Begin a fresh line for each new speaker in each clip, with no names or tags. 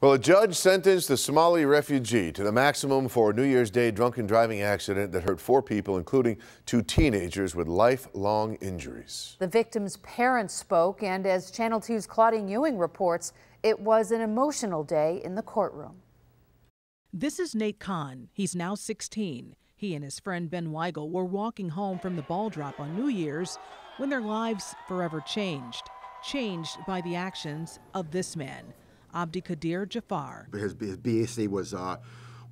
Well, a judge sentenced the Somali refugee to the maximum for a New Year's Day drunken driving accident that hurt 4 people, including 2 teenagers with lifelong injuries.
The victim's parents spoke, and as Channel 2's Claudine Ewing reports, it was an emotional day in the courtroom.
This is Nate Kahn. He's now 16. He and his friend Ben Weigel were walking home from the ball drop on New Year's when their lives forever changed by the actions of this man, Abdikadir Jafar.
His BAC was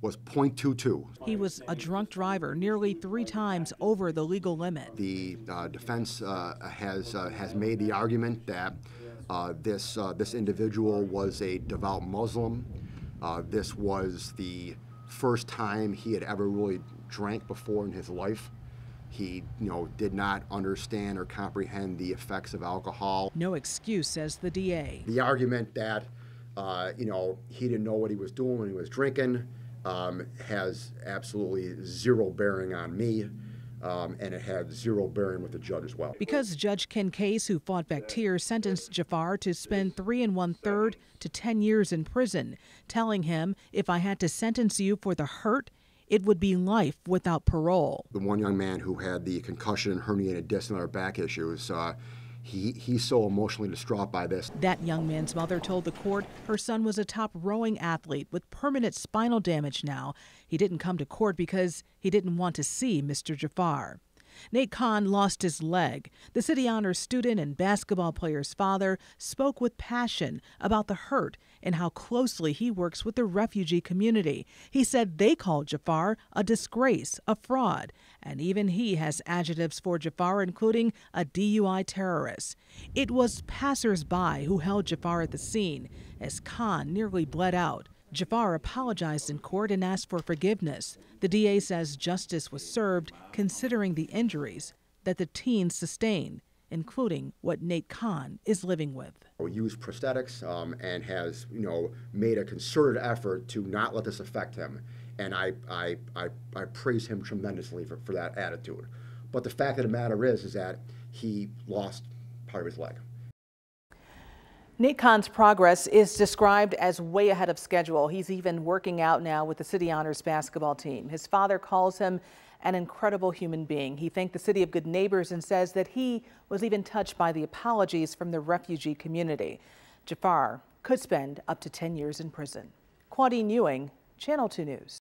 .22.
He was a drunk driver nearly 3 times over the legal limit.
The defense has made the argument that this individual was a devout Muslim. This was the first time he had ever really drank before in his life. He, did not understand or comprehend the effects of alcohol.
No excuse, says the DA.
The argument that he didn't know what he was doing when he was drinking has absolutely zero bearing on me, and it had zero bearing with the judge as well.
Because Judge Ken Case, who fought back tears, sentenced Jafar to spend 3 1/3 to 10 years in prison, telling him, "If I had to sentence you for the hurt, it would be life without parole."
The one young man who had the concussion and herniated disc and other back issues, he's so emotionally distraught by this.
That young man's mother told the court her son was a top rowing athlete with permanent spinal damage now. He didn't come to court because he didn't want to see Mr. Jafar. Nate Kahn lost his leg. The City Honors student and basketball player's father spoke with passion about the hurt and how closely he works with the refugee community. He said they called Jafar a disgrace, a fraud, and even he has adjectives for Jafar, including a DUI terrorist. It was passers-by who held Jafar at the scene as Kahn nearly bled out. Jafar apologized in court and asked for forgiveness. The DA says justice was served considering the injuries that the teen sustained, including what Nate Kahn is living with.
We use prosthetics and has made a concerted effort to not let this affect him, and I praise him tremendously for that attitude. But the fact of the matter is that he lost part of his leg.
Nate Kahn's progress is described as way ahead of schedule. He's even working out now with the City Honors basketball team. His father calls him an incredible human being. He thanked the City of Good Neighbors and says that he was even touched by the apologies from the refugee community. Jafar could spend up to 10 years in prison. Claudine Ewing, Channel 2 News.